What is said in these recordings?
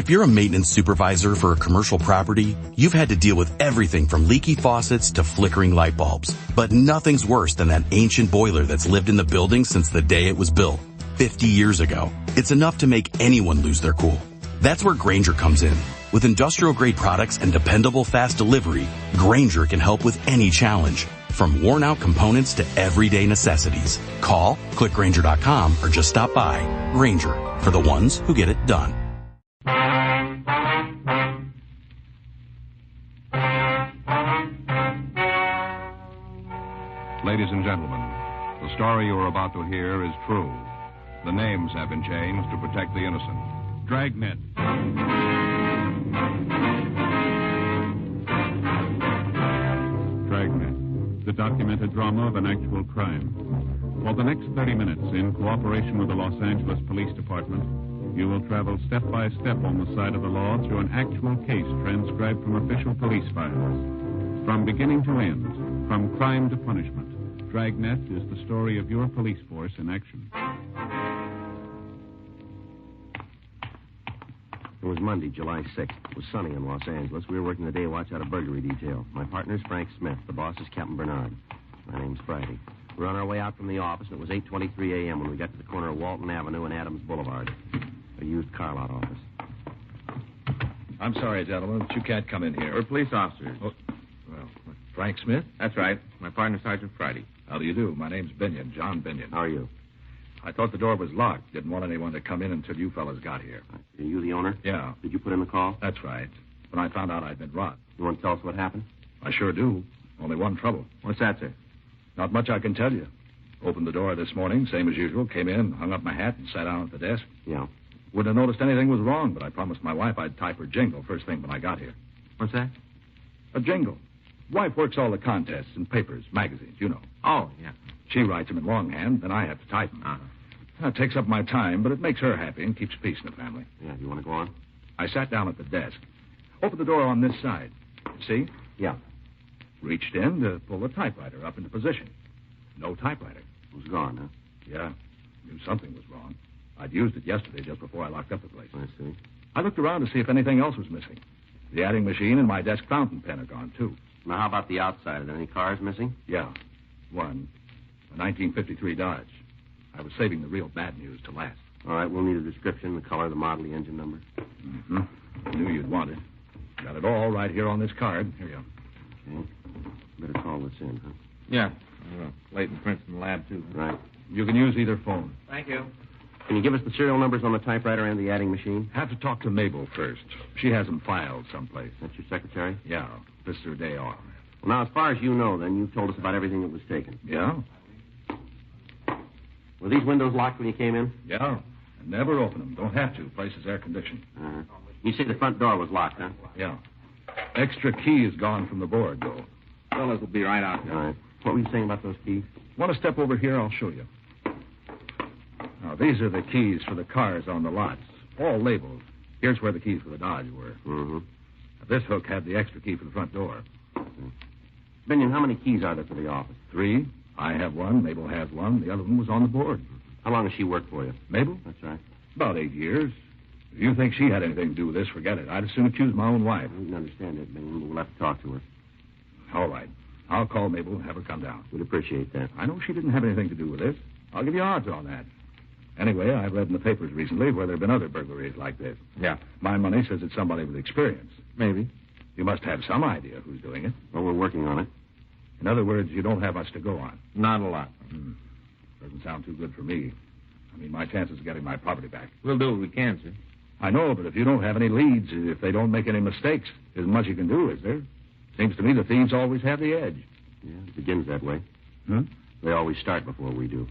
If you're a maintenance supervisor for a commercial property, you've had to deal with everything from leaky faucets to flickering light bulbs. But nothing's worse than that ancient boiler that's lived in the building since the day it was built, 50 years ago. It's enough to make anyone lose their cool. That's where Grainger comes in. With industrial-grade products and dependable fast delivery, Grainger can help with any challenge, from worn-out components to everyday necessities. Call, click Grainger.com, or just stop by. Grainger, for the ones who get it done. Ladies and gentlemen, the story you are about to hear is true. The names have been changed to protect the innocent. Dragnet. Dragnet, the documented drama of an actual crime. For the next 30 minutes, in cooperation with the Los Angeles Police Department, you will travel step by step on the side of the law through an actual case transcribed from official police files. From beginning to end, from crime to punishment, Dragnet is the story of your police force in action. It was Monday, July 6th. It was sunny in Los Angeles. We were working the day watch out of burglary detail. My partner's Frank Smith. The boss is Captain Bernard. My name's Friday. We were on our way out from the office, and it was 8:23 a.m. when we got to the corner of Walton Avenue and Adams Boulevard. A used car lot office. I'm sorry, gentlemen, but you can't come in here. We're police officers. Oh, well, Frank Smith? That's right. My partner, Sergeant Friday. How do you do? My name's Binion, John Binion. How are you? I thought the door was locked. Didn't want anyone to come in until you fellas got here. Are you the owner? Yeah. Did you put in the call? That's right. When I found out I'd been robbed. You want to tell us what happened? I sure do. Only one trouble. What's that, sir? Not much I can tell you. Opened the door this morning, same as usual, came in, hung up my hat, and sat down at the desk. Yeah. Wouldn't have noticed anything was wrong, but I promised my wife I'd type her jingle first thing when I got here. What's that? A jingle. Wife works all the contests and papers, magazines, you know. Oh, yeah. She writes them in longhand, then I have to type them. Uh-huh. It takes up my time, but it makes her happy and keeps peace in the family. Yeah, you want to go on? I sat down at the desk. Opened the door on this side. See? Yeah. Reached in to pull the typewriter up into position. No typewriter. It was gone, huh? Yeah. Knew something was wrong. I'd used it yesterday just before I locked up the place. I see. I looked around to see if anything else was missing. The adding machine and my desk fountain pen are gone, too. Now, how about the outside? Are there any cars missing? Yeah. One. A 1953 Dodge. I was saving the real bad news to last. All right, we'll need a description, the color, the model, the engine number. Mm-hmm. I knew you'd want it. Got it all right here on this card. Here you are. Okay. Better call this in, huh? Yeah. Leighton Princeton Lab, too. Right. You can use either phone. Thank you. Can you give us the serial numbers on the typewriter and the adding machine? Have to talk to Mabel first. She has them filed someplace. That's your secretary? Yeah. This is her day off. Well, now, as far as you know, then, you've told us about everything that was taken. Yeah? Were these windows locked when you came in? Yeah. And never open them. Don't have to. Place is air-conditioned. Uh-huh. You say the front door was locked, huh? Yeah. Extra key is gone from the board, though. Fellas will be right out there. All right. What were you saying about those keys? Want to step over here? I'll show you. Now, these are the keys for the cars on the lots. All labeled. Here's where the keys for the Dodge were. Mm-hmm. Now, this hook had the extra key for the front door. Binion, how many keys are there for the office? 3. I have one. Mabel has one. The other one was on the board. How long has she worked for you? Mabel? That's right. About 8 years. If you think she had anything to do with this, forget it. I'd as soon accuse my own wife. We can understand it, Binion, but we'll have to talk to her. All right. I'll call Mabel and have her come down. We'd appreciate that. I know she didn't have anything to do with this. I'll give you odds on that. Anyway, I've read in the papers recently where there have been other burglaries like this. Yeah. My money says it's somebody with experience. Maybe. You must have some idea who's doing it. Well, we're working on it. In other words, you don't have much to go on. Not a lot. Doesn't sound too good for me. I mean, my chances of getting my property back. We'll do what we can, sir. I know, but if you don't have any leads, if they don't make any mistakes, isn't much you can do, is there? Seems to me the thieves always have the edge. Yeah, it begins that way. Huh? They always start before we do.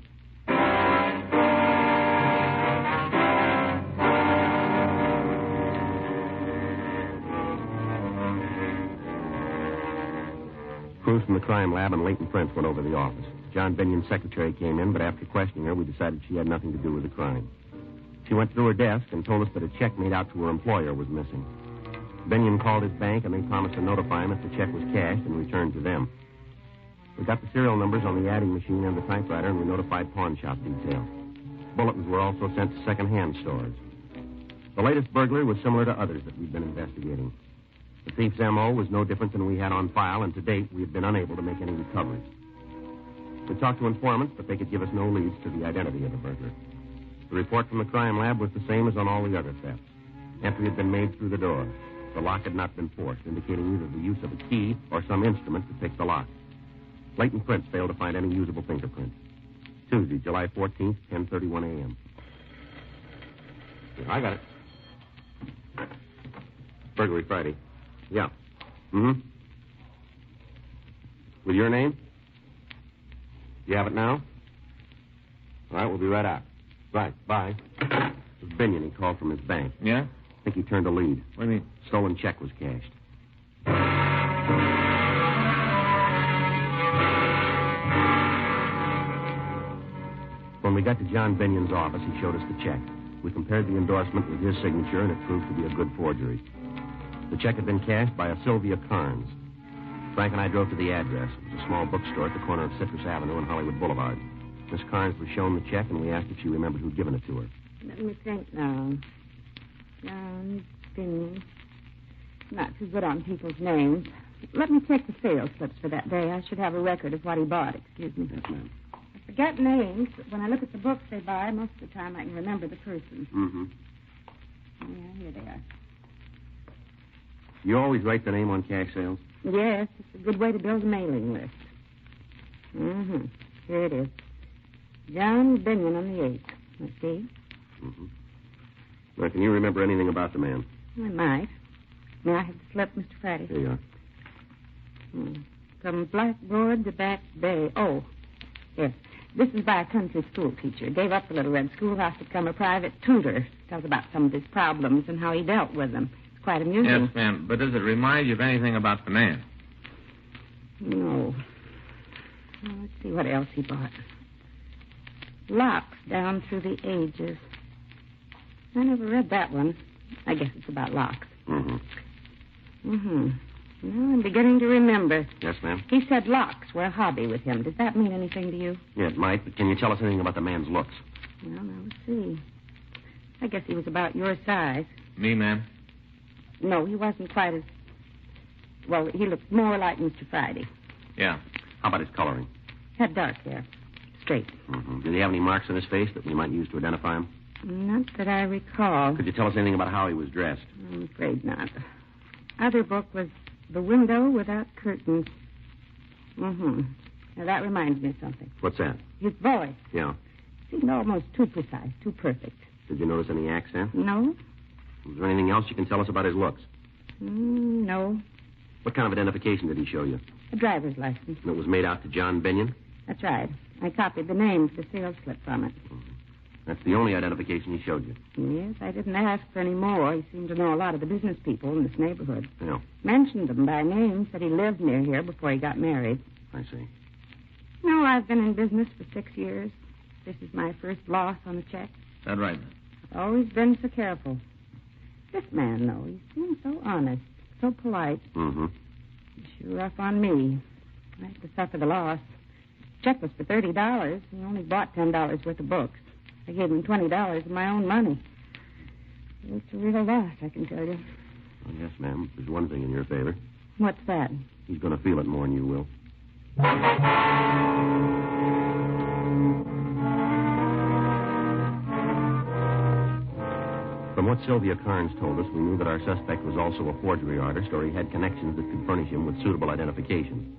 Crews from the crime lab and Leighton Prince went over to the office. John Binion's secretary came in, but after questioning her, we decided she had nothing to do with the crime. She went through her desk and told us that a check made out to her employer was missing. Binion called his bank, and they promised to notify him if the check was cashed and returned to them. We got the serial numbers on the adding machine and the typewriter, and we notified pawn shop detail. Bulletins were also sent to second-hand stores. The latest burglary was similar to others that we'd been investigating. The thief's M.O. was no different than we had on file, and to date, we had been unable to make any recoveries. We talked to informants, but they could give us no leads to the identity of the burglar. The report from the crime lab was the same as on all the other thefts. Entry had been made through the door. The lock had not been forced, indicating either the use of a key or some instrument to pick the lock. Leighton Prince failed to find any usable fingerprints. Tuesday, July 14th, 10:31 a.m. I got it. Burglary Friday. Yeah. Mm-hmm. With your name? You have it now? All right, we'll be right out. Right, bye. It was Binion. He called from his bank. Yeah? I think he turned a lead. What do you mean? Stolen check was cashed. When we got to John Binion's office, he showed us the check. We compared the endorsement with his signature, and it proved to be a good forgery. The check had been cashed by a Sylvia Carnes. Frank and I drove to the address. It was a small bookstore at the corner of Citrus Avenue and Hollywood Boulevard. Miss Carnes was shown the check, and we asked if she remembered who'd given it to her. Let me think now. John Binion. Not too good on people's names. Let me check the sales slips for that day. I should have a record of what he bought. Excuse me. Yes, ma'am. I forget names, but when I look at the books they buy, most of the time I can remember the person. Mm-hmm. Yeah, here they are. You always write the name on cash sales? Yes, it's a good way to build a mailing list. Mm-hmm. Here it is. John Binion on the 8th. Let's see. Mm-hmm. Now, can you remember anything about the man? I might. May I have the slip, Mr. Friday? Here you are. From Blackboard to Back Bay. Oh, yes. This is by a country school teacher. Gave up the little red schoolhouse to become a private tutor. Tells about some of his problems and how he dealt with them. It's quite amusing. Yes, ma'am. But does it remind you of anything about the man? No. Well, let's see what else he bought. Locks down through the ages. I never read that one. I guess it's about locks. Mm-hmm. Mm-hmm. Well, I'm beginning to remember. Yes, ma'am? He said locks were a hobby with him. Does that mean anything to you? Yeah, it might, but can you tell us anything about the man's looks? Well, now, let's see. I guess he was about your size. Me, ma'am? No, he wasn't quite as... Well, he looked more like Mr. Friday. Yeah. How about his coloring? Had dark hair. Straight. Mm-hmm. Did he have any marks on his face that we might use to identify him? Not that I recall. Could you tell us anything about how he was dressed? I'm afraid not. Other book was The Window Without Curtains. Mm-hmm. Now, that reminds me of something. What's that? His voice Yeah. seemed almost too precise, too perfect. Did you notice any accent? No? Was there anything else you can tell us about his looks? No. What kind of identification did he show you? A driver's license. And it was made out to John Binion? That's right. I copied the name for the sales slip from it. That's the only identification he showed you. Yes, I didn't ask for any more. He seemed to know a lot of the business people in this neighborhood. Yeah, Mentioned them by name, said he lived near here before he got married. I see. No, I've been in business for 6 years. This is my first loss on a check. Is that right, ma'am? I've always been so careful. This man, though, he seems so honest, so polite. Mm-hmm. He's sure rough on me. I had to suffer the loss. Check was for $30. He only bought $10 worth of books. I gave him $20 of my own money. It's a real loss, I can tell you. Well, yes, ma'am. There's one thing in your favor. What's that? He's going to feel it more than you will. From what Sylvia Carnes told us, we knew that our suspect was also a forgery artist, or he had connections that could furnish him with suitable identification.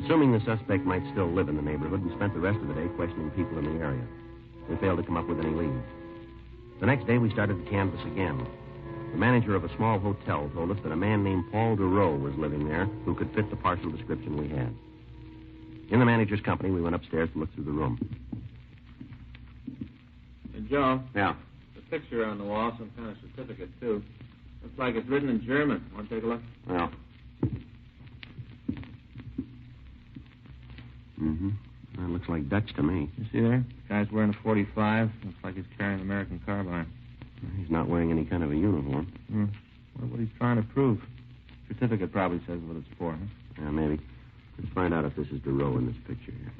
Assuming the suspect might still live in the neighborhood, we spent the rest of the day questioning people in the area. We failed to come up with any leads. The next day, we started to canvass again. The manager of a small hotel told us that a man named Paul DeRoe was living there who could fit the partial description we had. In the manager's company, we went upstairs to look through the room. Hey, Joe. Yeah. The picture on the wall, some kind of certificate, too. Looks like it's written in German. Want to take a look? Well. Mm-hmm. That looks like Dutch to me. You see there? Guy's wearing a 45. Looks like he's carrying an American carbine. He's not wearing any kind of a uniform. Wonder what he's trying to prove. Certificate probably says what it's for, huh? Yeah, maybe. Let's find out if this is DeRoe in this picture here.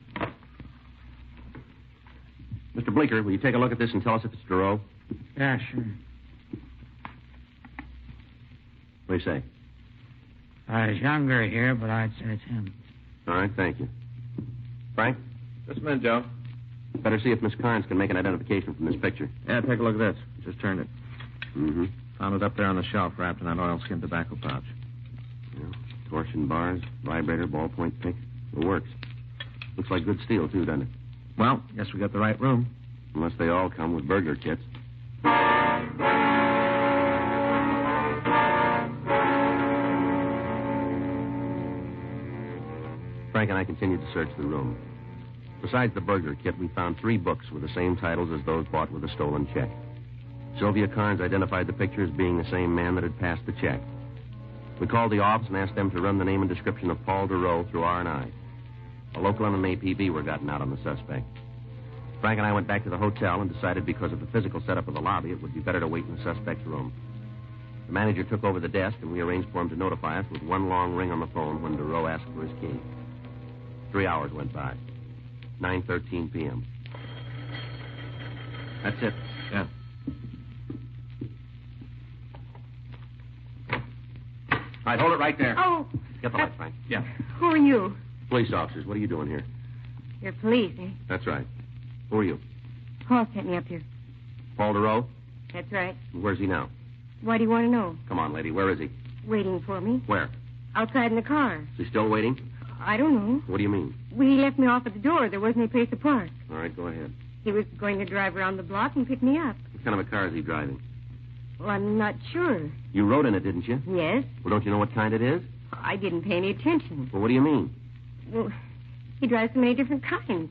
Mr. Blinker, will you take a look at this and tell us if it's DeRoe? Yeah, sure. What do you say? He's younger here, but I'd say it's him. All right, thank you. Frank? Just a minute, Joe. Better see if Miss Carnes can make an identification from this picture. Yeah, take a look at this. Just turned it. Mm-hmm. Found it up there on the shelf, wrapped in that oilskin tobacco pouch. Yeah. Torsion bars, vibrator, ballpoint pick. It works. Looks like good steel, too, doesn't it? Well, guess we got the right room. Unless they all come with burglar kits. Frank and I continued to search the room. Besides the burglar kit, we found 3 books with the same titles as those bought with a stolen check. Sylvia Carnes identified the picture as being the same man that had passed the check. We called the office and asked them to run the name and description of Paul DeRoe through R&I. A local and an APB were gotten out on the suspect. Frank and I went back to the hotel and decided because of the physical setup of the lobby, it would be better to wait in the suspect's room. The manager took over the desk, and we arranged for him to notify us with one long ring on the phone when DeRoe asked for his key. 3 hours went by. 9:13 p.m. That's it. Yeah. All right, hold it right there. Oh. Get the light, Frank. Yeah. Who are you? Police officers, what are you doing here? You're police, eh? That's right. Who are you? Paul sent me up here. Paul DeRoe? That's right. Where's he now? Why do you want to know? Come on, lady. Where is he? Waiting for me. Where? Outside in the car. Is he still waiting? I don't know. What do you mean? Well, he left me off at the door. There wasn't any place to park. All right, go ahead. He was going to drive around the block and pick me up. What kind of a car is he driving? Well, I'm not sure. You rode in it, didn't you? Yes? Well, don't you know what kind it is? I didn't pay any attention. Well, what do you mean? Well, he drives so many different kinds.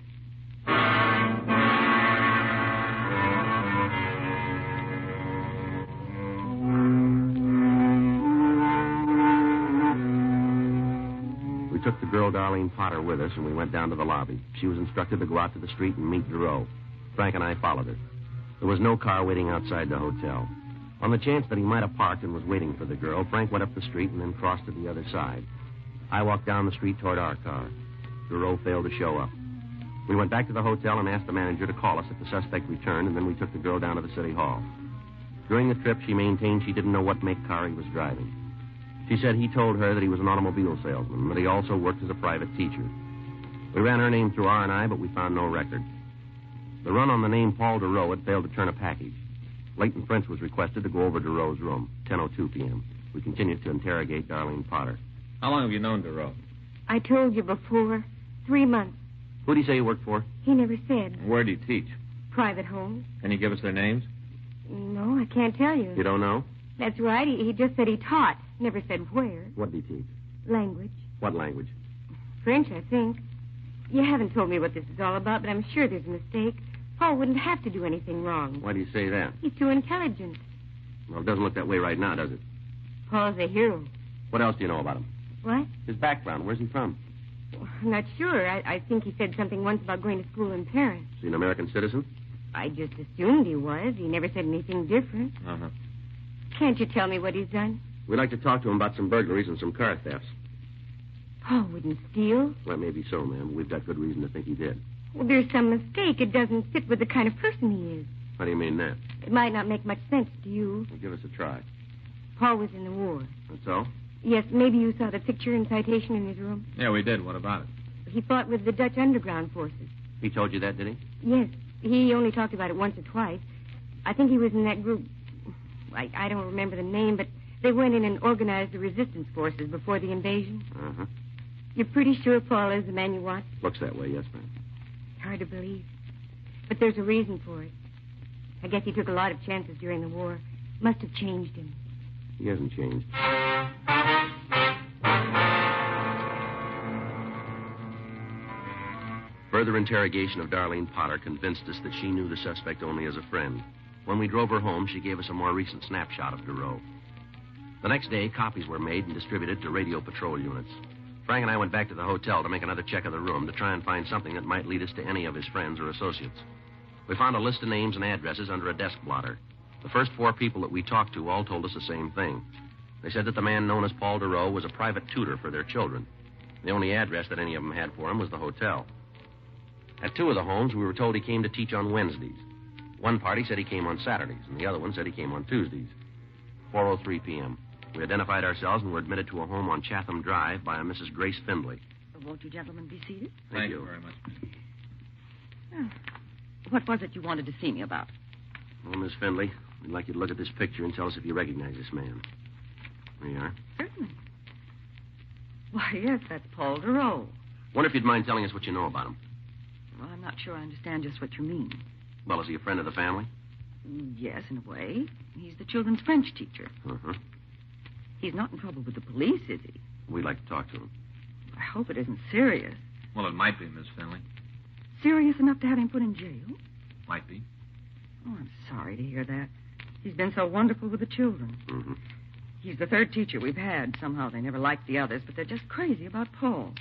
We took the girl, Darlene Potter, with us, and we went down to the lobby. She was instructed to go out to the street and meet DeRoe. Frank and I followed her. There was no car waiting outside the hotel. On the chance that he might have parked and was waiting for the girl, Frank went up the street and then crossed to the other side. I walked down the street toward our car. DeRoe failed to show up. We went back to the hotel and asked the manager to call us if the suspect returned, and then we took the girl down to the city hall. During the trip, she maintained she didn't know what make car he was driving. She said he told her that he was an automobile salesman, but he also worked as a private teacher. We ran her name through R&I, but we found no record. The run on the name Paul DeRoe had failed to turn a package. Leighton French was requested to go over DeRoe's room, 10:02 p.m. We continued to interrogate Darlene Potter. How long have you known DeRoe? I told you before. 3 months. Who did he say you worked for? He never said. Where do you teach? Private homes. Can you give us their names? No, I can't tell you. You don't know? That's right. He just said he taught. Never said where. What did he teach? Language. What language? French, I think. You haven't told me what this is all about, but I'm sure there's a mistake. Paul wouldn't have to do anything wrong. Why do you say that? He's too intelligent. Well, it doesn't look that way right now, does it? Paul's a hero. What else do you know about him? What? His background. Where's he from? I'm not sure. I think he said something once about going to school in Paris. Is he an American citizen? I just assumed he was. He never said anything different. Uh-huh. Can't you tell me what he's done? We'd like to talk to him about some burglaries and some car thefts. Paul wouldn't steal. Well, maybe so, ma'am. But we've got good reason to think he did. Well, there's some mistake. It doesn't fit with the kind of person he is. How do you mean that? It might not make much sense to you. Well, give us a try. Paul was in the war. That's all? Yes, maybe you saw the picture and citation in his room. Yeah, we did. What about it? He fought with the Dutch underground forces. He told you that, did he? Yes. He only talked about it once or twice. I think he was in that group. I don't remember the name, but they went in and organized the resistance forces before the invasion. Uh-huh. You're pretty sure Paul is the man you want? Looks that way, yes, ma'am. Hard to believe. But there's a reason for it. I guess he took a lot of chances during the war. Must have changed him. He hasn't changed. Further interrogation of Darlene Potter convinced us that she knew the suspect only as a friend. When we drove her home, she gave us a more recent snapshot of DeRoe. The next day, copies were made and distributed to radio patrol units. Frank and I went back to the hotel to make another check of the room to try and find something that might lead us to any of his friends or associates. We found a list of names and addresses under a desk blotter. The first 4 people that we talked to all told us the same thing. They said that the man known as Paul DeRoe was a private tutor for their children. The only address that any of them had for him was the hotel. At 2 of the homes, we were told he came to teach on Wednesdays. One party said he came on Saturdays, and the other one said he came on Tuesdays. 4:03 p.m. We identified ourselves and were admitted to a home on Chatham Drive by a Mrs. Grace Findlay. Won't you gentlemen be seated? Thank you very much. Oh. What was it you wanted to see me about? Well, Miss Findlay, we'd like you to look at this picture and tell us if you recognize this man. There you are. Certainly. Why, yes, that's Paul Giroux. Wonder if you'd mind telling us what you know about him. Well, I'm not sure I understand just what you mean. Well, is he a friend of the family? Yes, in a way. He's the children's French teacher. Uh-huh. He's not in trouble with the police, is he? We'd like to talk to him. I hope it isn't serious. Well, it might be, Miss Finley. Serious enough to have him put in jail? Might be. Oh, I'm sorry to hear that. He's been so wonderful with the children. Mm-hmm. He's the third teacher we've had. Somehow they never liked the others, but they're just crazy about Paul.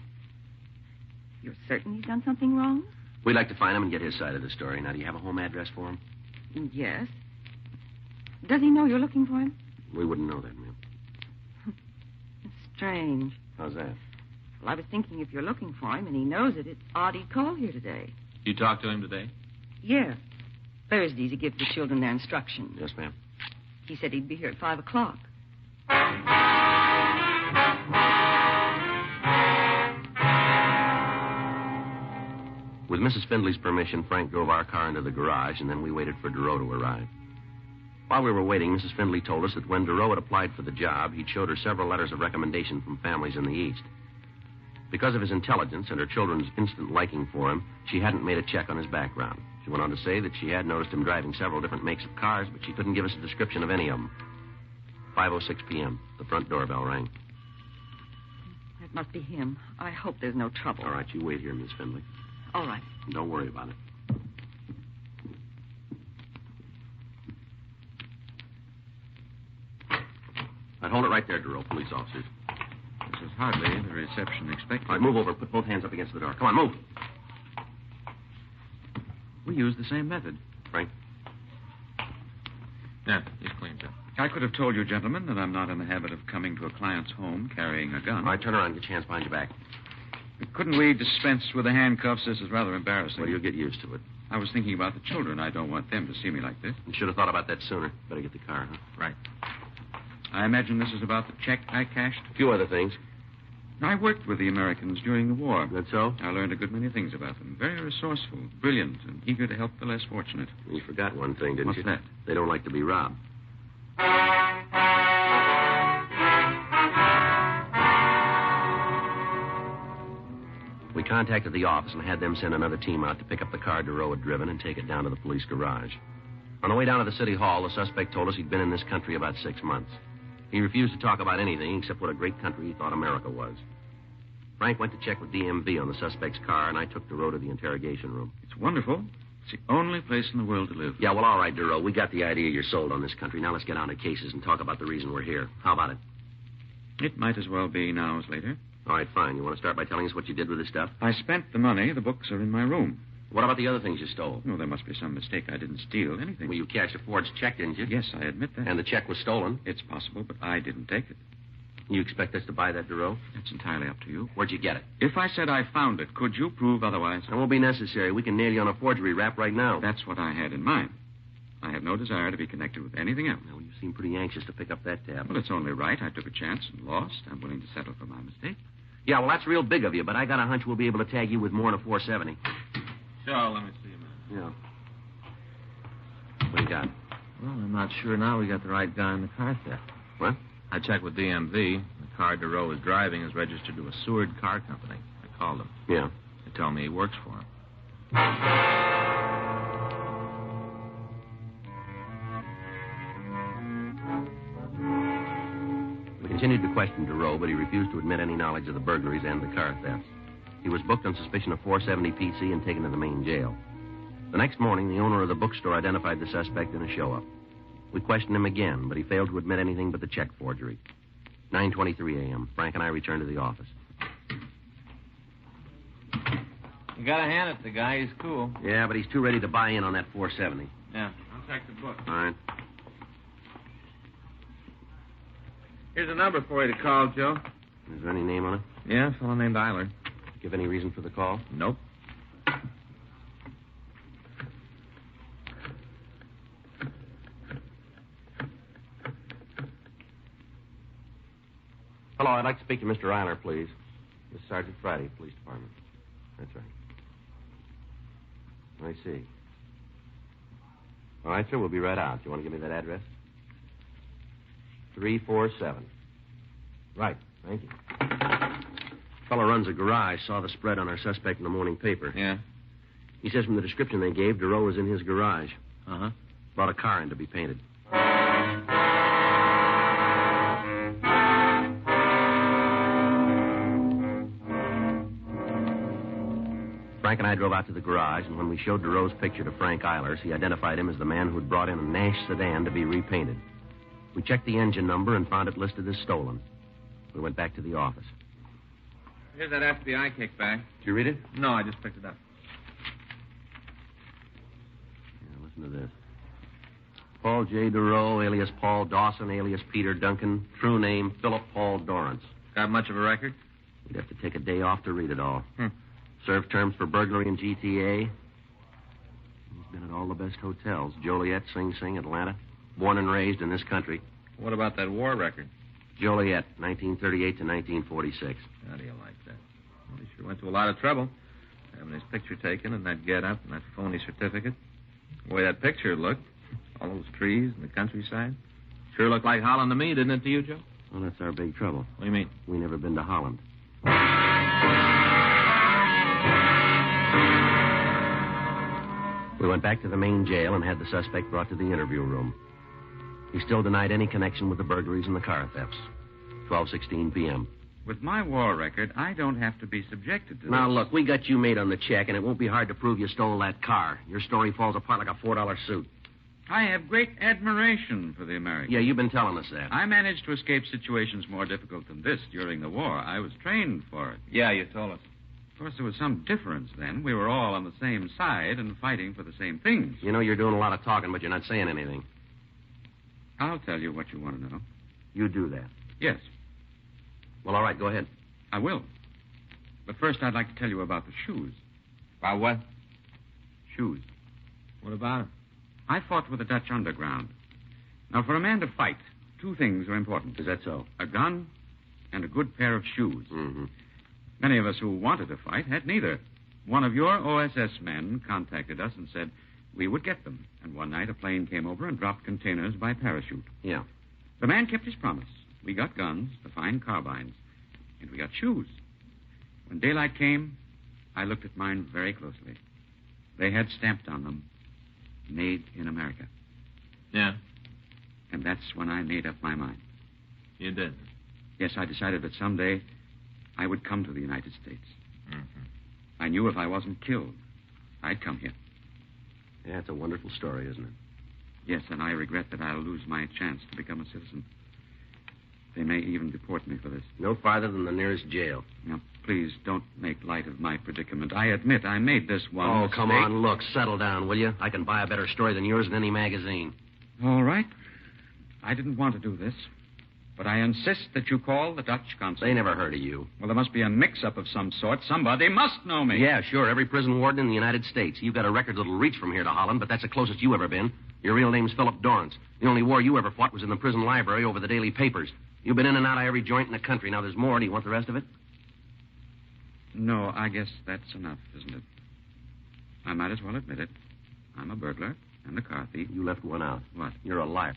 You're certain he's done something wrong? We'd like to find him and get his side of the story. Now, do you have a home address for him? Yes. Does he know you're looking for him? We wouldn't know that, ma'am. It's strange. How's that? Well, I was thinking if you're looking for him and he knows it, it's odd he'd call here today. You talked to him today? Yeah. Thursdays he gives the children their instructions. Yes, ma'am. He said he'd be here at 5 o'clock. With Mrs. Findlay's permission, Frank drove our car into the garage, and then we waited for Giroux to arrive. While we were waiting, Mrs. Findlay told us that when Giroux had applied for the job, he'd showed her several letters of recommendation from families in the East. Because of his intelligence and her children's instant liking for him, she hadn't made a check on his background. She went on to say that she had noticed him driving several different makes of cars, but she couldn't give us a description of any of them. 5:06 p.m. The front doorbell rang. That must be him. I hope there's no trouble. All right, you wait here, Miss Findlay. All right. Don't worry about it. I'd hold it right there, Giroux, police officers. This is hardly the reception expected. All right, move over. Put both hands up against the door. Come on, move. We use the same method. Frank? Yeah, he's clean, sir. I could have told you, gentlemen, that I'm not in the habit of coming to a client's home carrying a gun. All right, turn around. Get your hands behind your back. Couldn't we dispense with the handcuffs? This is rather embarrassing. Well, you'll get used to it. I was thinking about the children. I don't want them to see me like this. You should have thought about that sooner. Better get the car, huh? Right. I imagine this is about the check I cashed. A few other things. I worked with the Americans during the war. That so? I learned a good many things about them. Very resourceful, brilliant, and eager to help the less fortunate. You forgot one thing, didn't What's you? that? They don't like to be robbed. We contacted the office and had them send another team out to pick up the car Giroux had driven and take it down to the police garage. On the way down to the city hall, the suspect told us he'd been in this country about 6 months. He refused to talk about anything except what a great country he thought America was. Frank went to check with DMV on the suspect's car, and I took Giroux to the interrogation room. It's wonderful. It's the only place in the world to live. Yeah, well, all right, Giroux. We got the idea you're sold on this country. Now let's get on to cases and talk about the reason we're here. How about it? It might as well be now as later. All right, fine. You want to start by telling us what you did with this stuff? I spent the money. The books are in my room. What about the other things you stole? Oh, there must be some mistake. I didn't steal anything. Well, you cashed a forged check, didn't you? Yes, I admit that. And the check was stolen. It's possible, but I didn't take it. You expect us to buy that, Giroux? That's entirely up to you. Where'd you get it? If I said I found it, could you prove otherwise? It won't be necessary. We can nail you on a forgery rap right now. That's what I had in mind. I have no desire to be connected with anything else. Well, you seem pretty anxious to pick up that tab. Well, it's only right. I took a chance and lost. I'm willing to settle for my mistake. Yeah, well, that's real big of you, but I got a hunch we'll be able to tag you with more than a 470. Sure, let me see a minute. Yeah. What do you got? Well, I'm not sure now we got the right guy in the car theft. What? I checked with DMV. The car Giroux is driving is registered to a Seward Car Company. I called him. Yeah. They tell me he works for him. We continued to question Giroux, but he refused to admit any knowledge of the burglaries and the car thefts. He was booked on suspicion of 470 PC and taken to the main jail. The next morning, the owner of the bookstore identified the suspect in a show-up. We questioned him again, but he failed to admit anything but the check forgery. 9:23 a.m. Frank and I returned to the office. You gotta hand it to the guy. He's cool. Yeah, but he's too ready to buy in on that 470. Yeah, I'll check the book. All right. Here's a number for you to call, Joe. Is there any name on it? Yeah, a fellow named Eiler. Give any reason for the call? Nope. Hello, I'd like to speak to Mr. Eiler, please. This is Sergeant Friday, Police Department. That's right. I see. All right, sir, we'll be right out. Do you want to give me that address? 347. Right, thank you. Fellow runs a garage, saw the spread on our suspect in the morning paper. Yeah? He says from the description they gave, Duro was in his garage. Uh-huh. Brought a car in to be painted. Frank and I drove out to the garage, and when we showed Duro's picture to Frank Eilers, he identified him as the man who'd brought in a Nash sedan to be repainted. We checked the engine number and found it listed as stolen. We went back to the office. Here's that FBI kickback. Did you read it? No, I just picked it up. Yeah, listen to this. Paul J. Duro, alias Paul Dawson, alias Peter Duncan. True name, Philip Paul Dorrance. Got much of a record? We'd have to take a day off to read it all. Served terms for burglary in GTA. He's been at all the best hotels. Joliet, Sing Sing, Atlanta. Born and raised in this country. What about that war record? Joliet, 1938 to 1946. How do you like that? Well, he sure went to a lot of trouble. Having his picture taken and that get-up and that phony certificate. The way that picture looked, all those trees and the countryside. Sure looked like Holland to me, didn't it to you, Joe? Well, that's our big trouble. What do you mean? We never been to Holland. We went back to the main jail and had the suspect brought to the interview room. He still denied any connection with the burglaries and the car thefts. 12:16 p.m. With my war record, I don't have to be subjected to Now, this. look, we got you made on the check, and it won't be hard to prove you stole that car. Your story falls apart like a $4 suit. I have great admiration for the Americans. Yeah, you've been telling us that. I managed to escape situations more difficult than this during the war. I was trained for it. Yeah, you told us. Of course, there was some difference then. We were all on the same side and fighting for the same things. You know you're doing a lot of talking, but you're not saying anything. I'll tell you what you want to know. You do that. Yes, Well, all right, go ahead. I will. But first, I'd like to tell you about the shoes. About what? Shoes. What about it? I fought with the Dutch underground. Now, for a man to fight, two things are important. Is that so? A gun and a good pair of shoes. Mm-hmm. Many of us who wanted to fight had neither. One of your OSS men contacted us and said we would get them. And one night a plane came over and dropped containers by parachute. Yeah. The man kept his promise. We got guns, the fine carbines, and we got shoes. When daylight came, I looked at mine very closely. They had stamped on them, made in America. Yeah, And that's when I made up my mind. you did. Yes, I decided that someday I would come to the United States. Mm-hmm. I knew if I wasn't killed, I'd come here. Yeah, it's a wonderful story, isn't it? Yes, and I regret that I'll lose my chance to become a citizen. They may even deport me for this. No farther than the nearest jail. Now, please don't make light of my predicament. I admit I made this one Oh, mistake. come on, look, settle down, will you? I can buy a better story than yours in any magazine. All right. I didn't want to do this, but I insist that you call the Dutch consul. They never heard of you. Well, there must be a mix-up of some sort. Somebody must know me. Yeah, sure, every prison warden in the United States. You've got a record that'll reach from here to Holland, but that's the closest you ever been. Your real name's Philip Dorrance. The only war you ever fought was in the prison library over the daily papers. You've been in and out of every joint in the country. Now, there's more. Do you want the rest of it? No, I guess that's enough, isn't it? I might as well admit it. I'm a burglar and a car thief. You left one out. What? You're a liar.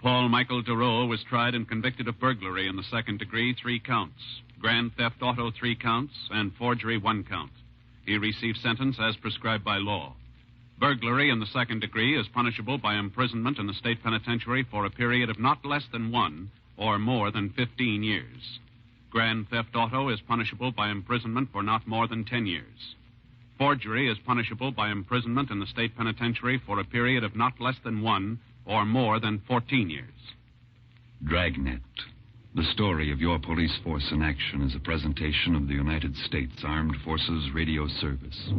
Paul Michael Duro was tried and convicted of burglary in the second degree, 3 counts. Grand theft auto, 3 counts, and forgery, 1 count. He received sentence as prescribed by law. Burglary in the second degree is punishable by imprisonment in the state penitentiary for a period of not less than 1 or more than 15 years. Grand theft auto is punishable by imprisonment for not more than 10 years. Forgery is punishable by imprisonment in the state penitentiary for a period of not less than 1 or more than 14 years. Dragnet. The story of your police force in action is a presentation of the United States Armed Forces Radio Service.